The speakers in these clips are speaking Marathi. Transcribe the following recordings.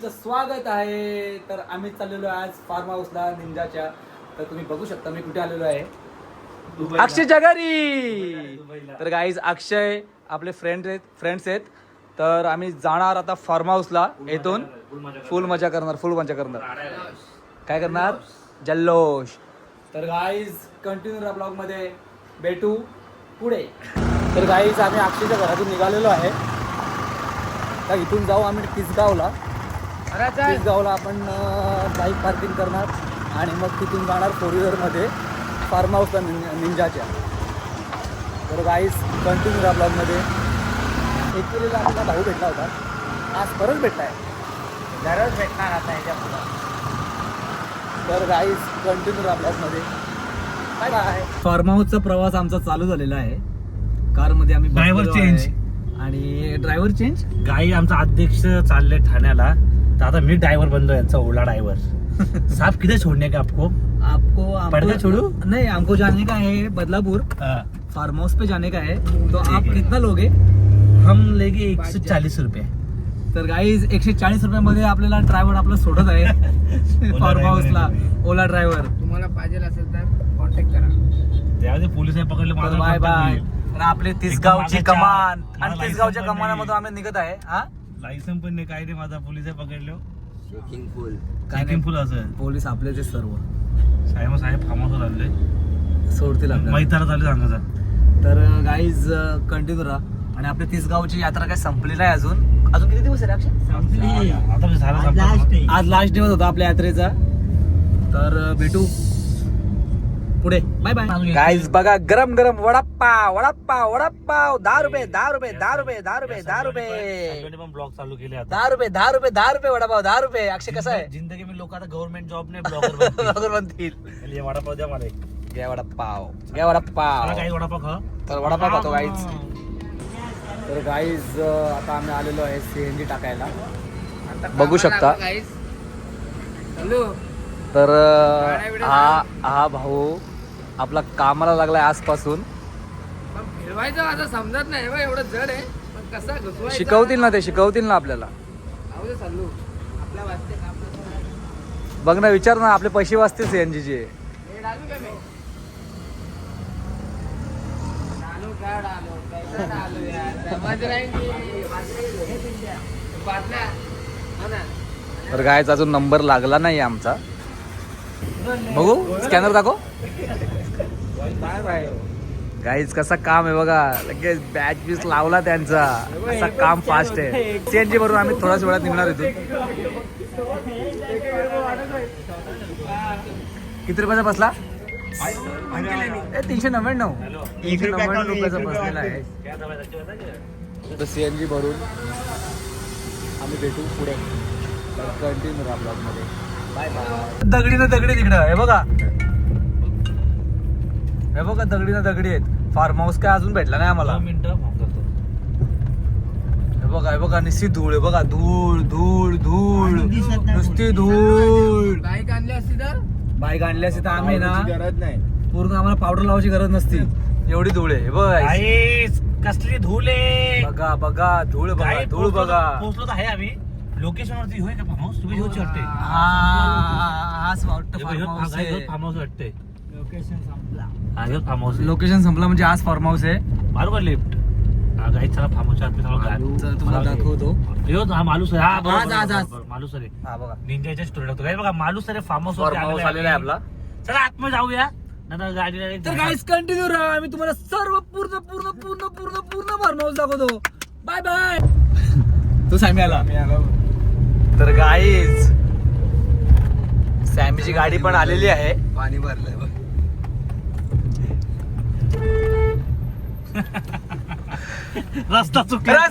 तुमचं स्वागत आहे. तर आम्ही चाललेलो आज फार्म हाऊसला निंजाच्या. तर तुम्ही बघू शकता मी कुठे आलेलो आहे. अक्षयच्या घरी. तर गाईज अक्षय आपले फ्रेंड्स आहेत. तर आम्ही जाणार आता फार्म हाऊसला. येथून फुल मजा करणार. काय करणार? जल्लोष. तर गाईज कंटिन्यू राहा ब्लॉग मध्ये. भेटू पुढे. तर गाईज आम्ही अक्षयच्या घरातून निघालेलो आहे. तर इथून जाऊ आम्ही तिसगावला. आपण बाईक पार्किंग करणार आणि मग तिथून जाणार 4 व्हीलरमध्ये फार्म हाऊसला निंजाच्या. तर गाईज कंटिन्यू राहा ब्लॉगमध्ये. एक वेळेला आपला भाऊ भेटला होता, आज परत भेटला आहे. दररोज भेटणार आता ह्याच्या पुढं. तर गाईज कंटिन्यू राहा ब्लॉगमध्ये. Bye bye. फार्म हाऊसचा प्रवास आमचा चालू झालेला आहे. कारमध्ये आम्ही ड्रायव्हर चेंज आणि ड्रायव्हर चेंज. गाई आमचा अध्यक्ष चालले ठाण्याला, तर आता मी ड्रायव्हर बनलो यांचा ओला ड्रायव्हर. साहब किधर छोड़ने का आपको पड़ता छोड़ू? नहीं, हमको जाने का है बदलापुर. फार्म हाउस पे जाने का है. तो आप कितना लोगे? हम लेंगे 140 रुपये. तर गाईज 140 रुपयामध्ये आपल्याला ड्रायव्हर आपलं सोडत आहे फार्म हाऊसला. ओला ड्रायव्हर. तुम्हाला पाहिजे असेल तर कॉन्टॅक्ट करा. त्यामध्ये पोलिसांनी पकडले मला. Bye bye. आणि आपली तिसगावची मागे कमान मला आणि तिसगावच्या लायसन पण कमानामधून नाही. आम्ही निघत आहे. हा, लायसन पण नाही, काय नाही. माझा पोलिस पकडलो. काय चेकिंग फुल असं. पोलीस आपले ते सर्व साहेब फार्म हाऊस आले, सोडतील आपल्याला. मैताला चालू सांगायचा. तर गाईज कंटिन्यू राहा. आणि आपल्या तिसगावची यात्रा काय संपली नाही अजून किती दिवस आहे अक्षय? आता झालं संपलं. आज लास्ट दिवस होता आपल्या यात्रेचा. तर भेटू पुढे. Bye bye. गाईज बघा गरम वडापाव 10 रुपये सगळ्यांनी पण ब्लॉग चालू केले आता. 10 रुपये वडापाव 10 रुपये. अक्षय कसा आहे? जिंदगी में लोक आता गव्हर्नमेंट जॉब नाही ब्लॉगर ब्लॉगर बनतील. ये वडापाव द्या मला. घ्या वडापाव. मला काही वडापाव खा. तर वडापाव खातो गाईज. तर गाईज आता आम्ही आलेलो आहे CNG टाकायला. बघू शकता. हॅलो. तर हा भाऊ आपला कामाला लागलाय आजपासून. फिरवायचं आता समजत नाही बा, एवढं जड आहे. पण कसा घुसवायचा? शिकवतील ना आपल्याला. जाऊ दे चालू. आपल्या वाजते काम. बघ ना, विचार ना, आपले पैसे वाचते CNG चे. हे डालू का मी? डालू कैसा डालू यार, समज राहील. बातम्या हो ना. तर गायचा अजून नंबर लागला नाही आमचा. बघू स्कॅनर दाखव. Bye bye. गाईज कसा काम आहे बघा. लगेच बॅच बीच लावला त्यांचा. असा काम फास्ट आहे. CNG भरून आम्ही थोड्याच वेळात निघणार इथून. किती रुपयाचा बसला? 399. 399 रुपयाचा बसलेला आहे. तर CNG भरून आम्ही भेटू पुढे. कंटिन्यू राहा ब्लॉग मध्ये. Bye bye. दगडी तिकडं हे बघा. दगडी आहेत. फार्म हाऊस काय अजून भेटला नाही आम्हाला. 2 मिनिटं फोन करतो. हे बघा निस्ती धूळ आहे बघा. धूळ नुसती धूळ. बाईक आणली असती तर बाईक आणली असती तर आम्ही ना गरज नाही. पूर्ण आम्हाला पावडर लावायची गरज नसती. एवढी धूळ आहे. हे बघा गाईस, कसली धूल आहे. बघा धूळ बघा. पोहोचलो तर आहे आम्ही. लोकेशन वरती होय का फार्म हाऊस? तुम्ही होची वाटते. हाच वाटतं फार्म हाऊस आहे. फार्म हाऊस वाटते. लोकेशन संपला. हा फार्म हाऊस. लोकेशन संपला म्हणजे आज फार्म हाऊस आहे. मारू का लिफ्ट? हा गाईस चला फार्म हाऊस. चल तुम्हाला दाखवतो. हा मालूस आहे. हा आज. मालूस आहे. हा बघा निंजाच्या स्टोरी टाकतो. गाईस बघा मालूस आहे. फार्म हाऊस आलेला आहे आपला. चला आतमध्ये जाऊया. नंतर गाडीला तर गाईस कंटिन्यू राहा. आम्ही तुम्हाला सर्व पूर्ण फार्म हाऊस दाखवतो. Bye bye. तू सॅमी आला. तर गाईज सॅमीची गाडी पण आलेली आहे. पाणी भरलंय बघ. रस्ता चुकलो.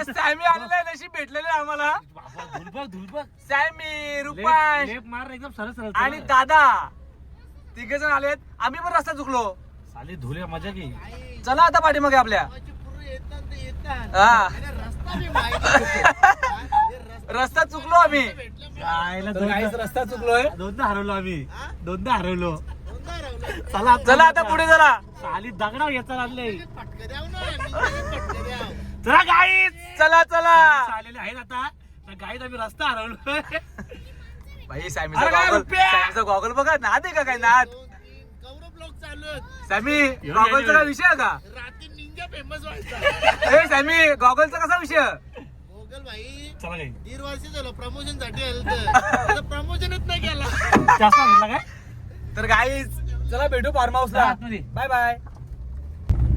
सॅमी आलेला आहे. नशीब भेटलेलं आहे आम्हाला. धुलबग सॅमी, रुपांश लेप मार एकदम सरळ सरळ. आणि दादा तिघे जण आलेत. आम्ही पण रस्ता चुकलो. साली धुले मजा की. चला आता पाठीमागे आपल्या. हा रस्ता चुकलो आम्ही. रस्ता चुकलोय. दोनदा हरवलो. चला आता पुढे चला. साली दगडा याचा लागले. चला गाईस चला आलेले आहेत आता गाईत आम्ही रस्ता हरवलो. भाई अरे काय रुपया? सॅमीचा गॉगल बघा, नाद आहे का काय नाद? सॅमी गॉगलचा काय विषय आहे का? रात्री निंजा फेमस व्हायचा. ए सॅमी गॉगलचा कसा विषय? गोगल भाई चला काही 1.5 वर्ष झालं प्रमोशन साठी आलं प्रमोशनच नाही केला. जास्त म्हटलं काय. तर गाईज चला भेटू फार्म हाऊसला. आतमध्ये. Bye bye.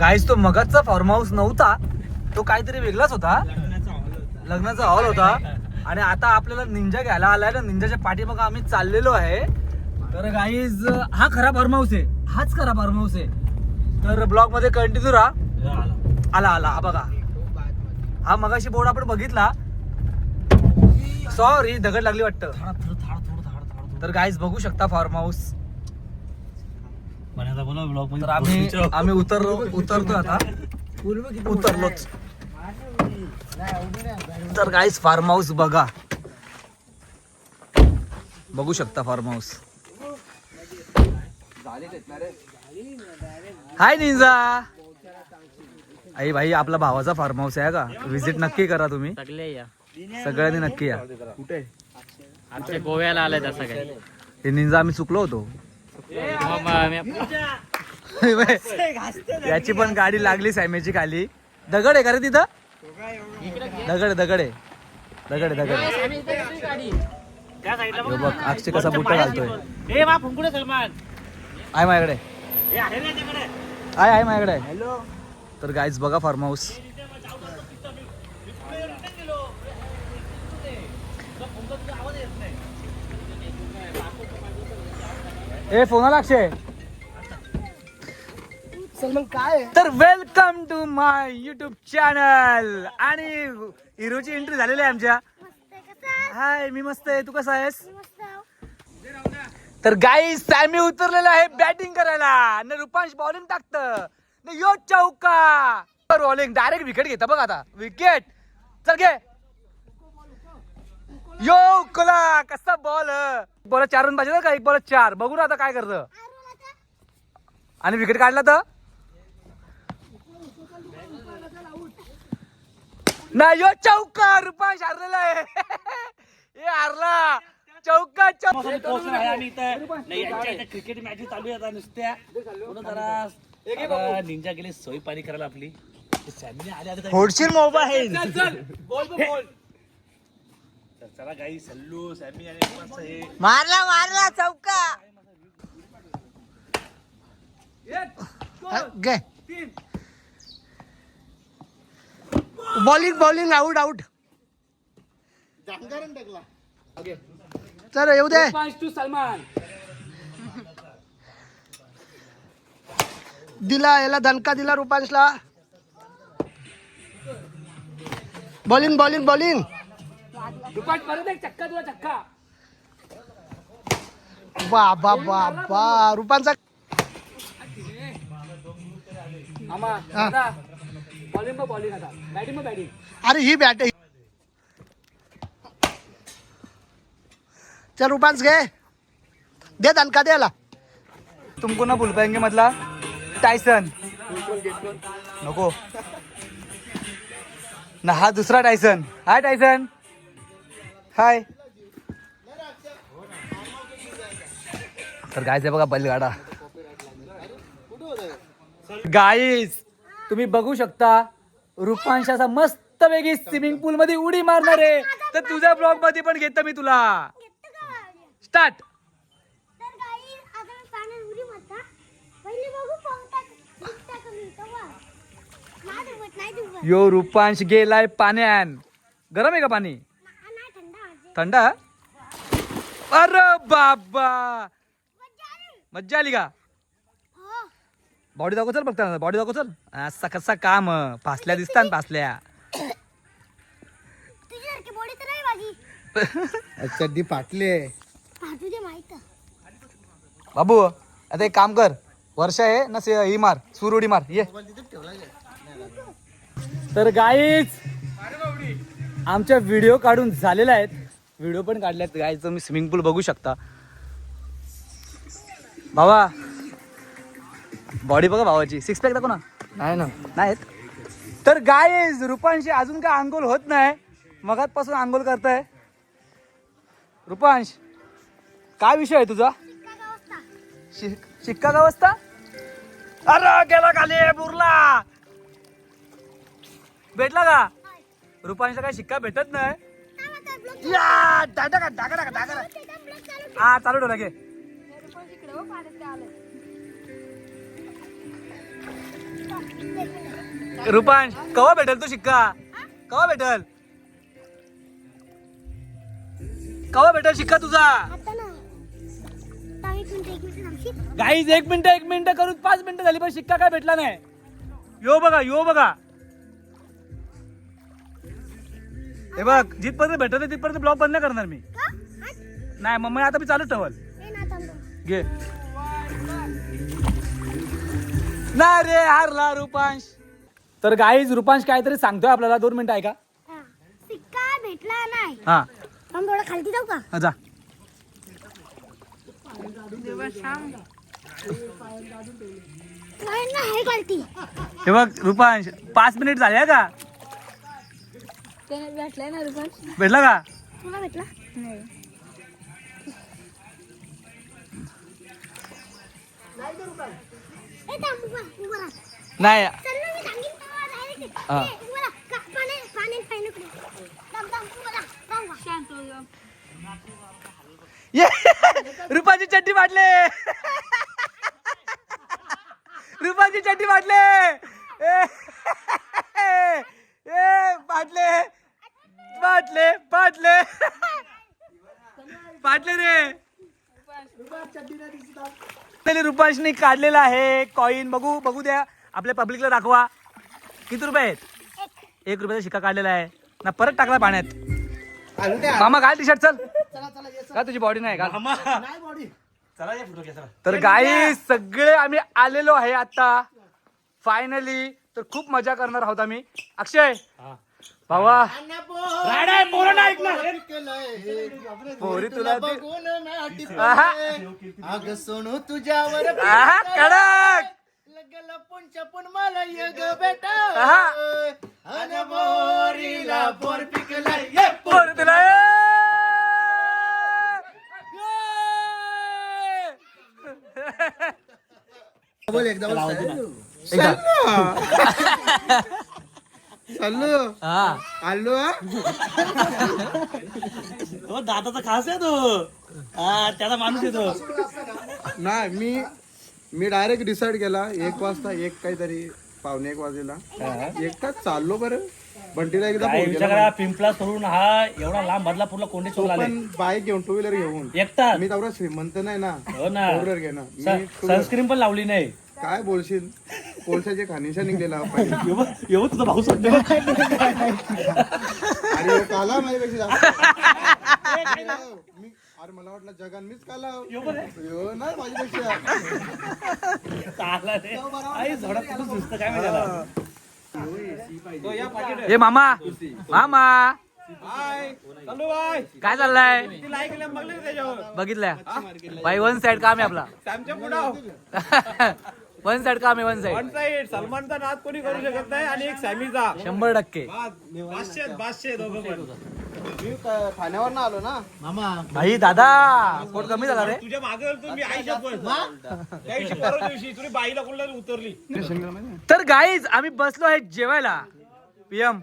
गाईज तो मगाचा फार्म हाऊस नव्हता, तो काहीतरी वेगळाच होता. लग्नाचा हॉल होता. आणि आता आपल्याला निंजा घ्यायला आलाय ना, निंजाच्या पाठीमागं आम्ही चाललेलो आहे. तर गाईज हा खरा फार्म हाऊस आहे, हाच खरा फार्म हाऊस आहे. तर ब्लॉग मध्ये कंटिन्यू राहा. आला आला हा बघा, हा मगाशी बोर्ड आपण बघितला. सॉरी दगड लागली वाटतं. तर गाईज बघू शकता फार्म हाऊस. तर आम्ही उतरतो आता, उतरलोच. तर गाईज फार्म हाऊस बघा, बघू शकता फार्म हाऊस. हाय निंजा. आई भाई आपला भावाचा फार्म हाऊस आहे का, विजिट नक्की करा तुम्ही सगळ्यांनी, नक्की या. कुठे आमच्या गोव्याला आलाय तसं काय. हे निंजा आम्ही चुकलो होतो. याची पण गाडी लागली सॅमेची खाली. दगड आहे का रे तिथं? दगड दगड आहे, दगड दगड. हे बघ अक्षय कसा बुट्टा घालतोय. आहे माझ्याकडे, आहे माझ्याकडे. तर गाईज बघा फार्म हाऊस. ए फोन आला अक्षय. तर welcome to my YouTube channel. आणि हिरोची एंट्री झालेली आहे आमच्या. हाय मी मस्त आहे, तू कसा आहेस? तर गाईज सॅमी उतरलेला आहे बॅटिंग करायला. न रुपांश बॉलिंग टाकतं, न यो चौका. बॉलिंग डायरेक्ट विकेट घेता बघ आता. विकेट चल घे. यो कोला कसा बॉल 4 रन पाहिजे का, 1 बॉल 4. बघू ना आता काय करतं. आणि विकेट काढला तर नाही. यो चौका. रुपांश हारलेला आहे. हे हारला. चौका क्रिकेट मॅच चालू आहे नुसत्या. जरा निंजा गेले सोय पाणी करायला आपली. फोडशील मोबाईल. चला गाई सल्लू सॅमी आणि मारला चौका. Bowling out. जांगारण टाकला. चल येऊ दे. सलमान दिला याला दणका दिला रुपांशला. बॉलिंग. रुपांश परत एक चक्का तुला चक्का. बा रुपांचा. बॉलिंग आता बॅटिंग. अरे ही बॅट आहे. चल रुपांश घे, दे दणका द्याला. तुमको ना भूल पाएंगे मधला टायसन नको ना, हा दुसरा टायसन. हाय टायसन. हाय. तर गायचं आहे बघा बैलगाडा. गाईज तुम्ही बघू शकता रुपांशाचा मस्त वेगळी स्विमिंग पूल मध्ये उडी मारणार आहे. तर तुझ्या ब्लॉग मध्ये पण घेतो मी तुला. स्टार्ट. तर गाईस आता मी पाण्यात उडी मारता. पहिले बघू पावतात दिसता का मी तवा. नाही दुबत. यो रुपांश गेलाय पाण्यात. गरम आहे का पाणी? नाही थंडा आहे. थंड आहे? अरे बाबा मज्जा आली का? हो. बॉडी दाखव चल, बघता बॉडी दाखव चल. असा कसा काम फासल्या दिसतात फासल्या. तुझ्यासारखी बॉडी तर नाही माझी. चड्डी फाटले. फाटू दे माहित. बाबू आता एक काम कर, वर्षा आहे ना ही मार, सूर उडी मार. ये. तर गाईज आमच्या व्हिडिओ काढून झालेल्या आहेत, व्हिडिओ पण काढल्यात गाईज. तुम्ही स्विमिंग पूल बघू शकता. भावा बॉडी बघा भावाची. 6 पॅक दाखव ना. नाही ना. नाहीत. तर गाईज रुपांशी अजून काय अंघोळ होत नाही. मगाचपासून आंघोळ करताय. रुपांश, काय विषय आहे तुझा? शिक्का गावस्ता. अरे गेला खाली बुरला. भेटला का? रुपांशला काय शिक्का भेटत नाही. या टाका हा चालू ठेवला घे. रुपांश कवा भेटल तू शिक्का? कवा भेटल? कवा भेटल शिक्का तुझा? गाईज 1 मिनिट करून 5 मिनिटं झाली पण शिक्का काय भेटला नाही. यो बघा हे बघ, जिथपर्यंत भेटत तिथपर्यंत ब्लॉग बंद नाही करणार मी. नाही मम्मी आता मी चालू ठेवल. घे ना रे हारला रुपांश. तर गाईज रुपांश काहीतरी सांगतोय आपल्याला. 2 मिनिटं ऐका. सिक्का भेटला नाही. हा पण थोडं खालती जाऊ का? जा. नाही खालती. हे बघ रुपांश 5 मिनिट झाले का? भेटलाय ना रुपये. भेटला का? तुला भेटला नाही. नाही ये रुपाची चड्डी वाटले. रुपाची चड्डी वाटले. पाटले रे. रुपांशने काढलेला आहे कॉइन. बघू द्या आपल्या पब्लिकला दाखवा. किती रुपये आहेत? 1 रुपयाचा शिक्का काढलेला आहे ना. परत टाकला पाण्यात. मामा घाल टी शर्ट. चल का तुझी बॉडी नाही घाल. तर गाईस सगळे आम्ही आलेलो आहे आता फायनली. तर खूप मजा करणार आहोत आम्ही. अक्षय भावा पोरी तुला अग सोनू तुझ्यावर कडक लगला पण मला ये ग बेटा अन मोरीला पोर पिकलाय ये पोरी तुला बोल एकदा चाललो आलो दादाचा खास आहे तो. त्याचा माणूस येतो. नाही मी डायरेक्ट डिसाइड केला 1 वाजता 1 काहीतरी 1:45 वाजेला एकटाच चाललो. बरं बंटीला एकदा फोन केला. पिंपला सोडून हा एवढा लांब बदलापूरला कोंडे सोडला पण बाईक घेऊन 2 व्हीलर घेऊन एकटा. मी तेवढा श्रीमंत नाही ना. हो ना. 4 व्हीलर घे ना. मी सनस्क्रीन पण लावली नाही. काय बोलशील कोळशाचे खानिशा निघलेला एवढं तुझा भाऊ सोडतो. अरे काला माझ्यापेक्षा मी अरे मला वाटलं जगान मीच काला नाही माझ्यापेक्षा. ए मामा काय चाललंय? बघितलंय बाई. 1 साइड काम आहे आपला. 1 साइड काम आहे. 1 साइड. सलमानचा नाद कोणी करू शकत नाही आणि एक सॅमीचा 100%. मी ठाण्यावर ना आलो ना मामा भाई दादा पोट कमी झाला रे. तुझ्या मागे मी आई त्या दिवशी तुझी बाईला कोणला उतरली. तर गाईज आम्ही बसलो आहे जेवायला. पीएम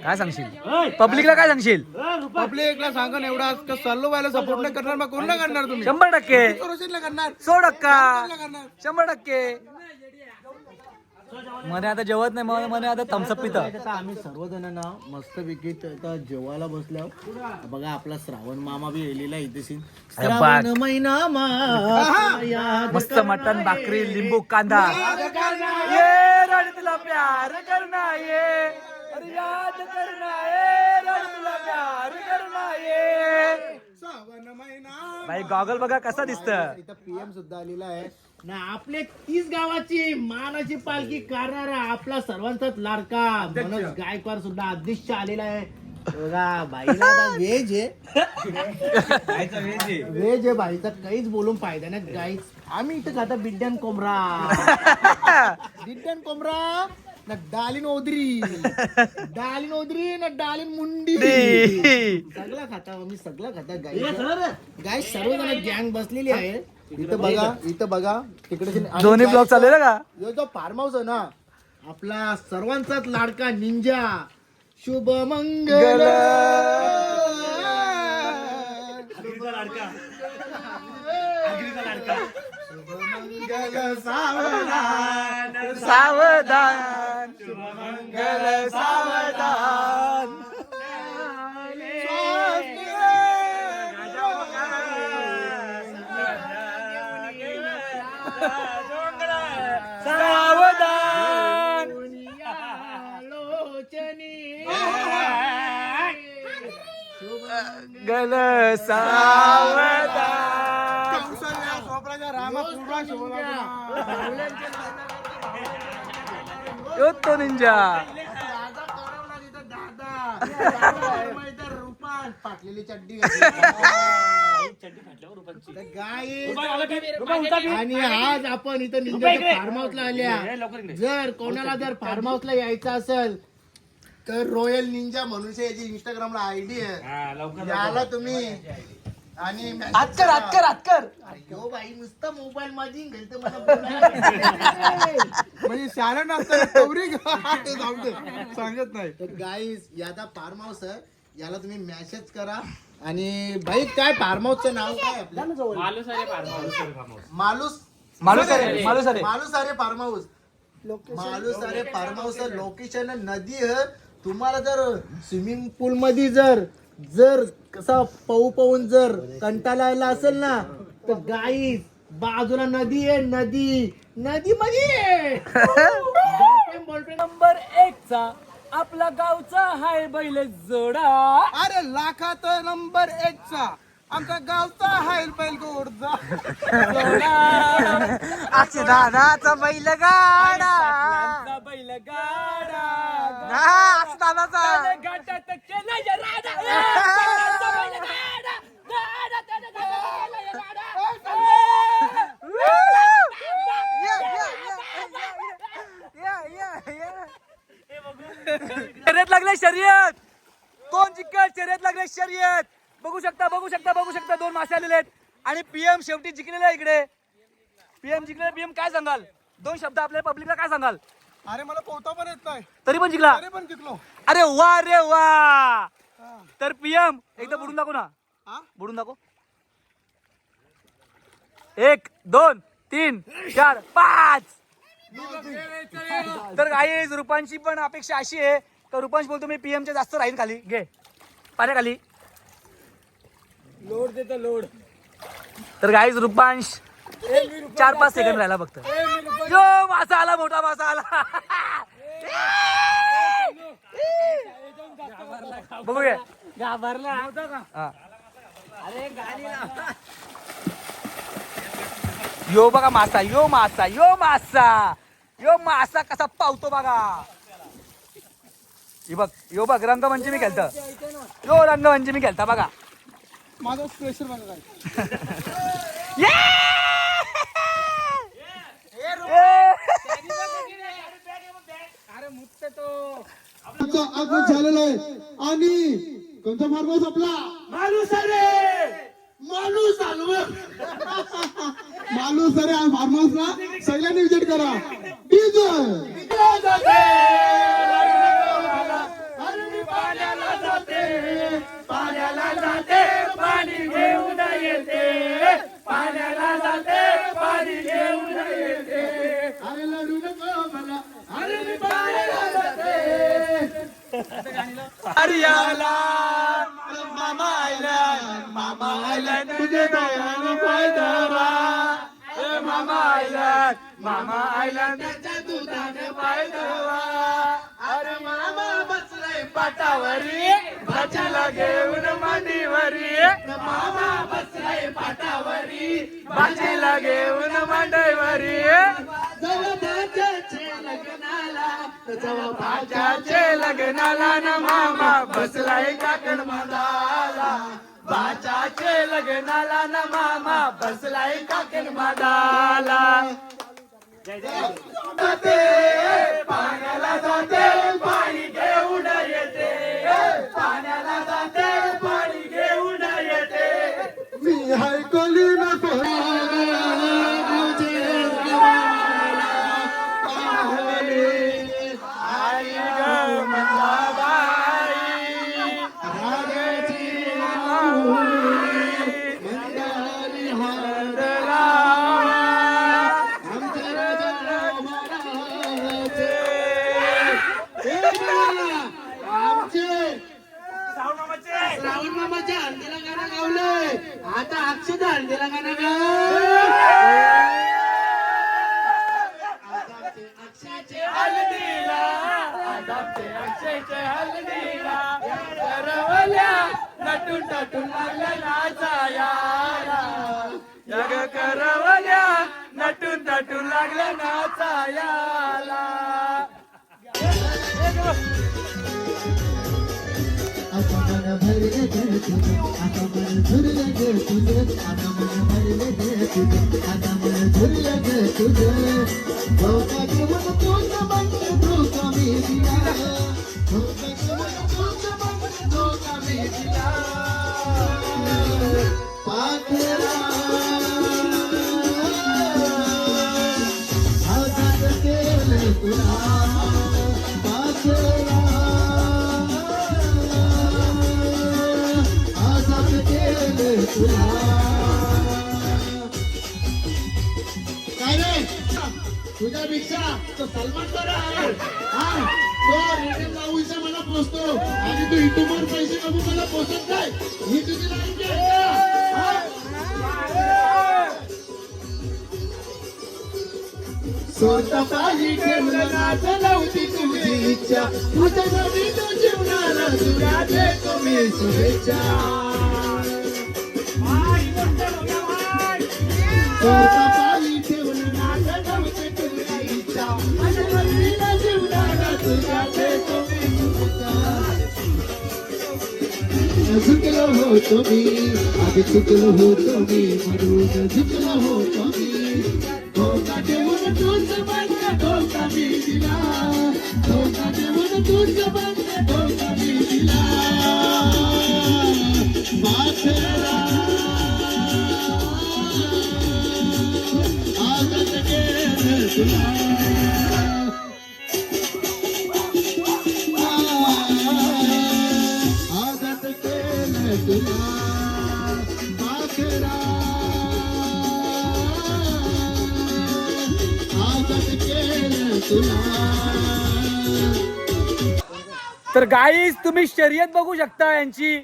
काय सांगशील? पब्लिकला काय सांगशील? पब्लिकला सांगा ना एवढा आज चाललो व्हायला सपोर्ट नाही करणार मग कोण नाही करणार तुम्ही? 100%. रोशनला करणार 100%. 100%. मने आता जेवत नाही. मने आता थम्सअप पितं. आता आम्ही सर्वजण ना मस्त विकेट आता जेवायला बसल्यावर बघा आपला श्रावण मामा बी येलेला इथे श्रावण महिना मस्त मटन भाकरी लिंबू कांदा. ये रण तुला प्यार करना ये अरे याद करना ये रण तुला प्यार करना ये. भाई गॉगल बघा कसा दिसत. इथं पीएम सुद्धा आलेला आहे ना. आपले 30 गावाची मानाची पालखी करणारा आपला सर्वांचाच लाडका मनोज गायकवाड सुद्धा अध्यक्ष आलेला आहे. बघा बाईला व्हेज आहे बाईचा काहीच बोलून फायदा नाही. गाईच आम्ही इथं खाता बिड्डन कोंबरा ना डालिन ओदरी डालिन ओदरी ना डालिन मुंडी सगळं खाता मी सगळं खाता गाय सर्वजण गँग बसलेली आहे. इथं बघा तिकडे दोन्ही ब्लॉग चालले का? जो फार्म हाऊस आहे ना आपला सर्वांचाच लाडका निंजा शुभ मंगल सावधान मंगल सावधान सावधान गल सावधान यो तो निंजा फाटलेली चड्डी आणि आज आपण इथं निंजाच्या फार्म हाऊसला आल्या. जर कोणाला जर फार्म हाऊसला यायचं असेल तर रॉयल निंजा म्हणून याची इंस्टाग्रामला आयडी आहे. याला तुम्ही आणि हातकर हो बाई नुसतं मोबाईल मध्ये घालतं मला बोलायला. म्हणजे शाळा नसताना कवरी जाऊ दे सांगत नाही. तर गाईस याचा फार्म हाऊस आहे. याला तुम्ही मेसेज करा. आणि भाई काय फार्म हाऊसचं नाव काय आपलं? Malusare farm house. Malusare farm house location नदी आहे. तुम्हाला जर स्विमिंग पूल मध्ये जर कसा पाहून जर कंटाळा आला असेल ना तर गाईस बाजूला नदी आहे. नदी मध्ये नंबर 1 चा आपला गावचा हाय बैल जोडा. अरे लाखात नंबर 1 चा आमच्या गावचा हाय बैल गोडचा दादाचा बैल गाडा बैलगाडा दादाचा घाटात केला या राडा. शर्यत लागले शर्यत. कोण जिंकल? शर्यत लागले शर्यत. बघू शकता 2 मासे आलेले आहेत आणि पीएम शेवटी जिंकलेला आहे इकडे. पीएम जिंकलेला. पीएम काय सांगाल? 2 शब्द आपल्या पब्लिकला काय सांगाल? अरे मला पोहता पण येत नाही तरी पण जिंकला. तरी पण जिंकलो. अरे वा रे वा. तर पीएम एकदा बुडून दाखव ना. बुडून दाखव. 1 2 3 4 5. तर काही रुपांची पण अपेक्षा अशी आहे तर रुपांश बोलतो मी पीएमच्या जास्त राहील खाली. घे पाण्याखाली लोड देतो लोड. तर गाईज रुपांश 4-5 सेकंद राहिला फक्त. जो मासा आला, मोठा मासा आला. बघूया घाबरला. यो बघा मासा, यो मासा कसा पावतो बघा. यो बघ रंगपंचमी खेळता. यो रंगपंचमी खेळता बघा. माझा प्रेशर बघा काय. आगमन झालेलं आहे आणि कोणता फार्म हाऊस आपला मालुसरे फार्म हाऊसला सगळ्यांनी विजिट करा. पाण्याला जाते पाणी घेऊन येते. पाण्याला जाते पाणी घेऊन येते. अरे लढू नको मला. अरे मी पाण्याला जाते. हरियाला मामा आयला तुझे डोळ्याने पाय धरा. मामा आयला त्याच्या दुधाने पाय धरा. अरे मामा बसलाय पाटावरी भाजीला घेऊन मांडीवरी. मामा बसलाय पाटावरी भाजीला घेऊन मांडीवरी. भाच्याचे लग्नाला न मामा बसलाय काकण मादाला. भाच्याचे लग्नाला न मामा बसलाय काकण मादाला. मी हाय कली नको श्रावण मामाच्या हळदीला गाणं गावलंय, आता अक्षयच्या हळदीला गाणं गाव. अक्षयचे हळदीला करवल्या नटून नटून लागल्या नाचायाला या ग करवल्या नटून नटून लागल्या नाचायाला. आता मन भरले ग तुझे, आता मन भरले ग तुझे, आता मन भरले ग तुझे, आता मन भरले ग तुझे. धोका देऊन तुझं बंद धोका मी दिला, धोका देऊन तुझं बंद धोका मी दिला. पाखरा आजाद केलं तुला, पाखरा काय रे तुझ्यापेक्षा तो सलमान बरा आहे. हा, तो रेडियम लावूचा मला पोचतो आणि तू युट्यूबवर पैसे कमवून मला पोचत नाही. ही तुझी लाईफ आहे का? हा? स्वतः पायी ठेवलं नाच नव्हती तुझी इच्छा, तुझ्या नवीन जीवनाला तुझ्या देतो मी शुभेच्छा. स्वतः पायी ठेवलं नाच नव्हती तुझी इच्छा, तुझ्या नवीन जीवनाला तुझ्या देतो मी शुभेच्छा. झुकलो होतो मी, आधी चुकलो होतो मी, म्हणून झुकलो होतो मी. धोका देऊन तुझं बंद धोका मी दिला, धोका देऊन तुझं बंद धोका मी दिला. पाखरा आजाद केलं तुला, आजाद केलं तुला. पाखरा तर गाईज तुम्ही शर्यत बघू शकता यांची.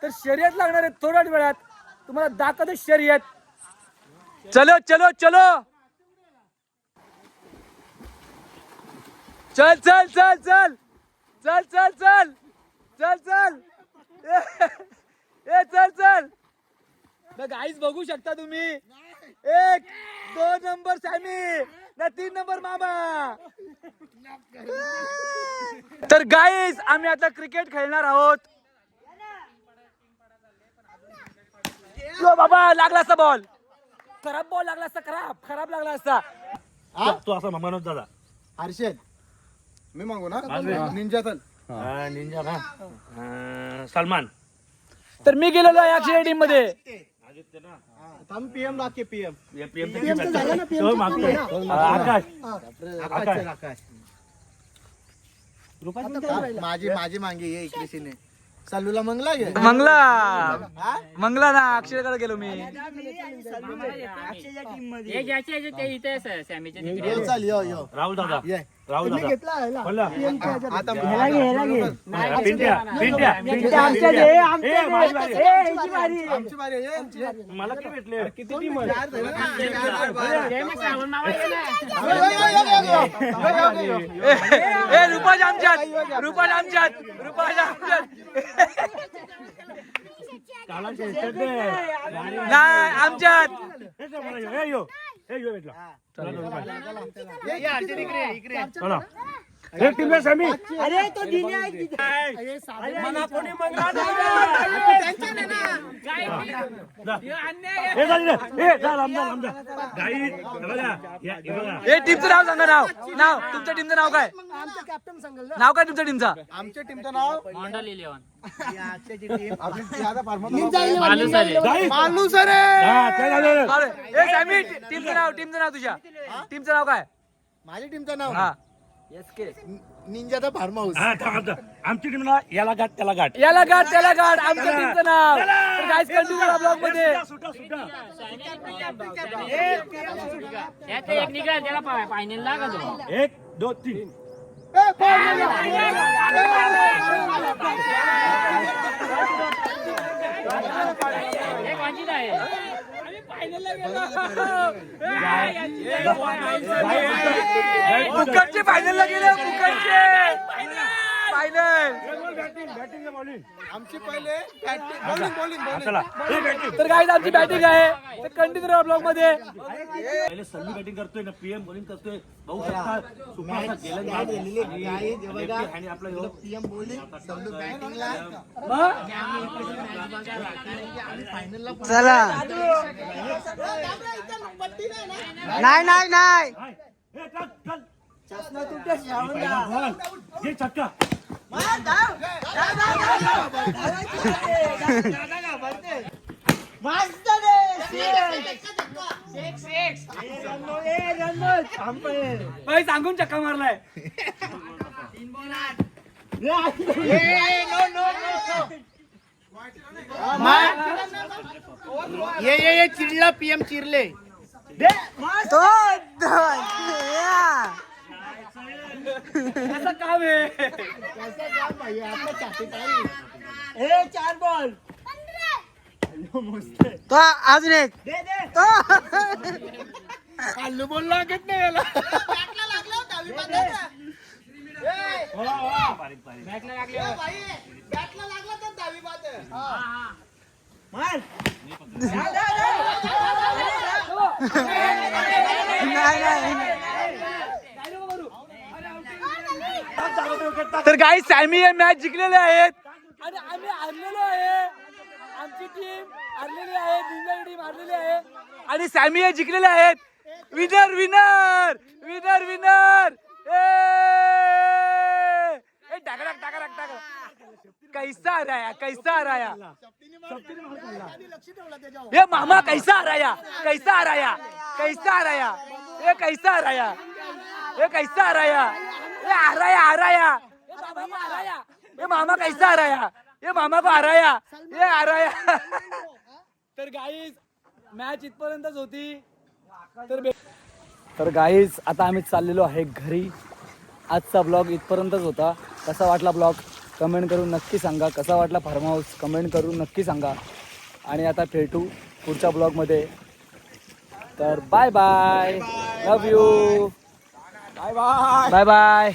तर शर्यत लागणार आहे थोड्याच वेळात, तुम्हाला दाखवतो शर्यत. चलो चलो चलो, चल चल चल चल चल चल चल चल चल ए चल चल. तर गाईज बघू शकता तुम्ही, 1 2 नंबर सॅमी ना 3 नंबर मामा. तर गाईज आम्ही आता क्रिकेट खेळणार आहोत. बाबा लागला असता बॉल, खराब बॉल लागला असता, खराब लागला असता. तू असा मनोज दादा हर्षद मी मागू ना निंजा चल निंजा ना सलमान. तर मी गेलेलो आहे अक्षय टीम मध्ये. थांब पीएम लागते पीएम आकाश माझी मांगी ये इकडे सिने चालूला मंगला घे मंगला ना अक्षयकडे गेलो मी. चल यो राहुल दादा ये राहुल दादा बोला. आता पिंट्या पिंट्या आमची बारी आहे. मला काय भेटले किती टीम ए रुपाज आमच्यात, रुपाज आमच्यात, रुपाज आमच्यात. नाही आमच्यात. एक टीम सॅमी. अरे तो दिने आहे मला कोणी हे टीमचं नाव सांगा. नाव तुमच्या टीमचं नाव काय? नाव काय तुमच्या टीमचं? आमच्या टीमचं नाव अक्षयची टीम मालू सर हे सॅमी टीमचं नाव तुझ्या टीमचं नाव काय? माझ्या टीमचं नाव हा निंजाचा फार्म हाऊस. आमची टीम ना याला गाठ त्याला गाठ. याला गाठ त्याला गाठ आमच्या टीमचं नाव. तर गाईज कंटिन्यू करा ब्लॉग मध्ये. एक निघाल त्याला फायनल लागत 1 2 3 एक वांचित आहे. मुकटचे फायनलला गेले. मुकटचे फायनल. आमची पहिले बॉलिंग चला तर गाईज आमची बॅटिंग आहे. तर कंटिन्यू करा ब्लॉग मध्ये. पहिले सल्ली बॅटिंग करतोय ना पीएम बॉलिंग करतोय बघू शकता सुपर गेलं आणि आपला ह्यो पीएम बोलिंग समजू बॅटिंगला चला नाही नाही नाही ए, चल, चल. घे छक्का. बाई सांगून चक्का मारलाय. ये चिडला पीएम चिरले. तो या. असं काम आहे. तो अजून एक तो हल्लू बोल लागत नाही याला. तर गाई सॅमी हे मॅच जिंकलेले आहेत आणि आम्ही हारलेलो आहे. आमची टीम हारलेली आहे. निंजा टीम हारलेली आहे आणि सॅमी हे जिंकलेले आहेत. Winner winner winner winner. टाकराक टाकराक टाकराक. कैसा हराया कैसा हराया. ये मामा कैसा हराया कैसा हराया कैसा हराया. ये कैसा हराया ये कैसा हराया. ये हराया हराया. ये मामा कैसा हराया. ये मामा को हराया. ये हराया. तर गाईज मॅच इथपर्यंतच होती. तर गाईज आता आम्ही चाललेलो आहे घरी. आजचा ब्लॉग इथपर्यंतच होता. कसा वाटला ब्लॉग कमेंट करून नक्की सांगा. कसा वाटला फार्म हाऊस कमेंट करून नक्की सांगा. आणि आता भेटू पुढच्या ब्लॉगमध्ये. तर bye bye. Love you. Bye bye bye bye.